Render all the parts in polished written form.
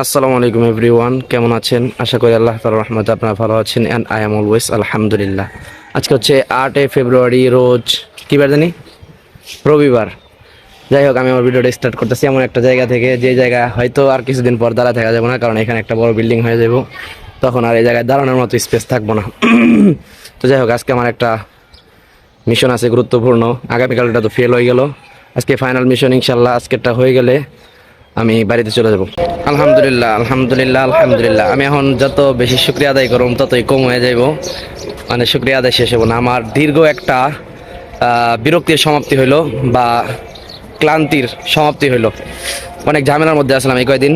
আসসালামু আলাইকুম এভরিওয়ান, কেমন আছেন? আশা করি আল্লাহ তাআলার রহমতে আপনারা ভালো আছেন অ্যান্ড আই এম অলওয়েজ আলহামদুলিল্লাহ। আজকে হচ্ছে 8 ফেব্রুয়ারি, রোজ কী বার জানি, রবিবার। যাই হোক, আমি আমার ভিডিওটা স্টার্ট করতেছি এমন একটা জায়গা থেকে, যে জায়গা হয়তো আর কিছুদিন পর দাঁড়া থাকা যাবে না, কারণ এখানে একটা বড় বিল্ডিং হয়ে যাব। তখন আর এই জায়গায় দাঁড়ানোর মতো স্পেস থাকবো না। তো যাই হোক, আজকে আমার একটা মিশন আছে গুরুত্বপূর্ণ। আগামীকালটা তো ফেল হয়ে গেল, আজকে ফাইনাল মিশন। ইনশাল্লাহ আজকেরটা হয়ে গেলে আমি বাড়িতে চলে যাব। আলহামদুলিল্লাহ আলহামদুলিল্লাহ আলহামদুলিল্লাহ। আমি এখন যত বেশি শুক্রিয়া আদায় করব ততই কম হয়ে যাব, মানে শুক্রিয়া আদায় শেষ হবো না। আমার দীর্ঘ একটা বিরক্তির সমাপ্তি হইলো, বা ক্লান্তির সমাপ্তি হইলো। অনেক ঝামেলার মধ্যে আসলাম এই কয়দিন,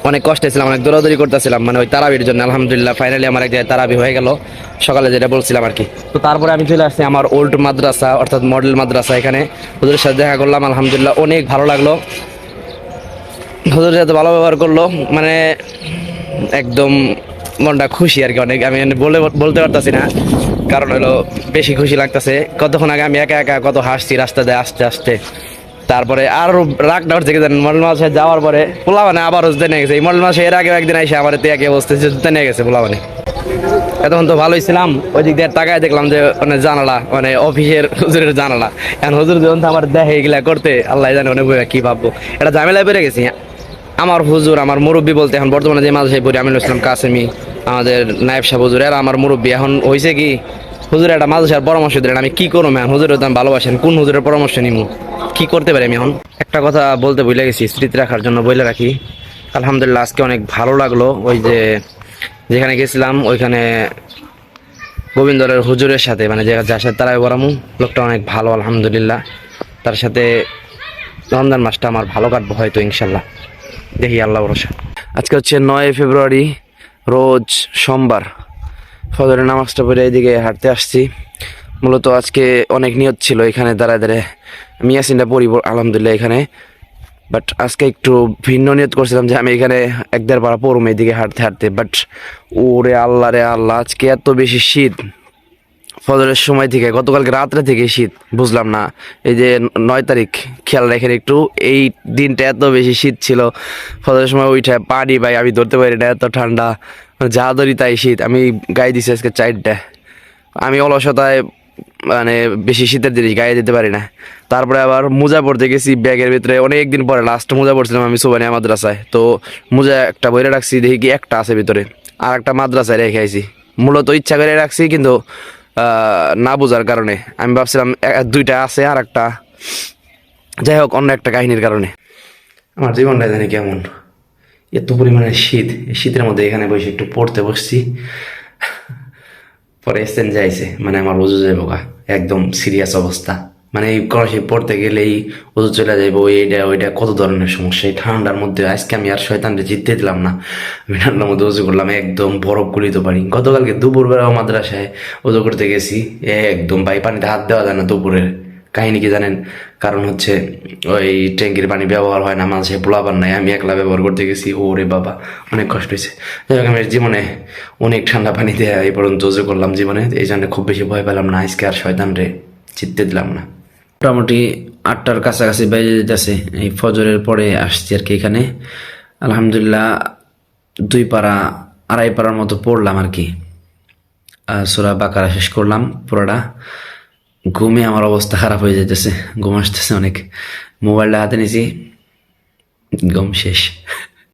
অনেক কষ্টে ছিলাম, অনেক দৌড়াদৌড়ি করতেছিলাম, মানে ওই তারাবির জন্য। আলহামদুলিল্লাহ ফাইনালি আমার এক জায়গায় তারাবি হয়ে গেল, সকালে যেটা বলছিলাম আর কি। তো তারপরে আমি চলে আসছি আমার ওল্ড মাদ্রাসা, অর্থাৎ মডেল মাদ্রাসা। এখানে হুজুরের সাথে দেখা করলাম, আলহামদুলিল্লাহ অনেক ভালো লাগলো। হুজুর এত ভালো ব্যবহার করলো, মানে একদম মনটা খুশি আর কি। অনেক আমি বলতে পারতাছি না, কারণ হলো বেশি খুশি লাগতেছে। কতক্ষণ আগে আমি একা একা কত হাসছি রাস্তা দিয়ে আসতে আসতে। তারপরে আর রাগটা উঠছে কি জানেন, মডেল মাসে যাওয়ার পরে পোলা মানে আবার জুতে নিয়ে গেছে। এই মডেল মাসে এর আগে একদিন এসে আমার একে অবস্থা জুতে নিয়ে গেছে পোলা মানে। এতক্ষণ তো ভালোই ছিলাম, ওই দিক দিয়ে তাকায় দেখলাম যে মানে জানালা, মানে অফিসের হুজুরের জানালা। এখন হুজুর যখন আমার দেখে এগুলা করতে, আল্লাহ জানে অনেক কি ভাববো। এটা ঝামেলায় পেরে গেছি। আমার হুজুর, আমার মুরব্বী বলতে এখন বর্তমানে যে মাঝে পড়ি আমিনুল ইসলাম কাসেমি, আমাদের নায়েব সাহেব হুজুর, এরা আমার মুরব্বী। এখন হয়েছে কি, হুজুর একটা মাদ্রাসার পরামর্শ দিলেন, আমি কি করবো ম্যাম? হুজুরের তো আমি ভালোবাসেন, কোন হুজুরের পরামর্শ নিবো, কি করতে পারি আমি এখন? একটা কথা বলতে ভুলে গেছি, স্মৃতি রাখার জন্য বলে রাখি। আলহামদুলিল্লাহ আজকে অনেক ভালো লাগলো। ওই যে যেখানে গেছিলাম ওইখানে গোবিন্দরের হুজুরের সাথে, মানে যার সাথে তারাই বরামু, লোকটা অনেক ভালো আলহামদুলিল্লাহ। তার সাথে রমজান মাসটা আমার ভালো কাটবো হয়তো ইনশাল্লাহ, দেখি আল্লাহ ভরসা। আজকে হচ্ছে 9 ফেব্রুয়ারি, রোজ সোমবার। ফজরের নামাজটা পড়ে এইদিকে হাঁটতে আসছি। মূলত আজকে অনেক নিয়ত ছিল এখানে দাঁড়ায় দাঁড়ায় আমি ইয়াসিনটা পড়ি আলহামদুলিল্লাহ এখানে। বাট আজকে একটু ভিন্ন নিয়ত করছিলাম যে আমি এখানে 1-1.5 পারা পড়ুম এইদিকে হাঁটতে হাঁটতে। বাট ওরে আল্লাহ রে আল্লাহ, আজকে এত বেশি শীত। ফজরের সময় থেকে, গতকালকে রাত্রে থেকে শীত, বুঝলাম না। এই যে 9 তারিখ, খেয়াল রাখেন একটু, এই দিনটা এত বেশি শীত ছিল। ফজরের সময় উঠে পানি ভাই আমি ধরতে পারি না, এত ঠান্ডা, যা ধরি তাই শীত। আমি গায়ে দিছি আজকে 4টা। আমি অলসতায় মানে বেশি শীতের জিনিস গায়ে দিতে পারি না। তারপরে আবার মোজা পরতে গেছি ব্যাগের ভিতরে, অনেক দিন পরে লাস্ট মোজা পরছিলাম আমি সুবানিয়া মাদ্রাসায়। তো মোজা একটা বইরে রাখছি, দেখি কি একটা আছে ভিতরে, আর একটা মাদ্রাসায় রেখে আইছি। মূলত ইচ্ছা করে রাখছি, কিন্তু না বোঝার কারণে আমি ভাবছিলাম 2টা আছে, আর একটা, যাই হোক, অন্য একটা কাহিনীর কারণে। আমার জীবনটা জানি কেমন, এত পরিমাণে শীত। এই শীতের মধ্যে এখানে বসে একটু পড়তে বসছি, পরে এসছেন যাইছে, মানে আমার ওজু যাইব গা, একদম সিরিয়াস অবস্থা। মানে এই কলেজে পড়তে গেলেই ওজু চলে যাইবো, এইটা ওইটা কত ধরনের সমস্যা। এই ঠান্ডার মধ্যে আজকে আমি আর শয়তানটা জিততে দিলাম না। আমি ঠান্ডার মধ্যে উজু করলাম, একদম বরফ গলিতে পারি। গতকালকে দুপুরবেলাও মাদ্রাসায় উজু করতে গেছি, একদম ভাই পানিতে হাত দেওয়া যায় না দুপুরের। কাহিনী কি জানেন? কারণ হচ্ছে ওই ট্যাঙ্কির পানি ব্যবহার হয় না, মানুষে পোলাবার নাই, আমি একলা ব্যবহার করতে গেছি। ওরে বাবা, অনেক কষ্ট হয়েছে। যাই হোক, আমি জীবনে অনেক ঠান্ডা পানি দিয়ে এই পর্যন্ত উজু করলাম জীবনে, এই জন্য খুব বেশি ভয় পেলাম না। আজকে আর শয়তান রে জিততে দিলাম না। মোটামুটি 8টার কাছাকাছি বেজে যেতেছে, এই ফজরের পরে আসছি আর কি এখানে। আলহামদুলিল্লাহ 2 পারা 2.5 পারার মতো পড়লাম আর কি। সূরা বাকারা শেষ করলাম পুরোটা। ঘুমে আমার অবস্থা খারাপ হয়ে যেতেছে, ঘুম আসতেছে অনেক। মোবাইলটা হাতে নিয়েছি, ঘুম শেষ।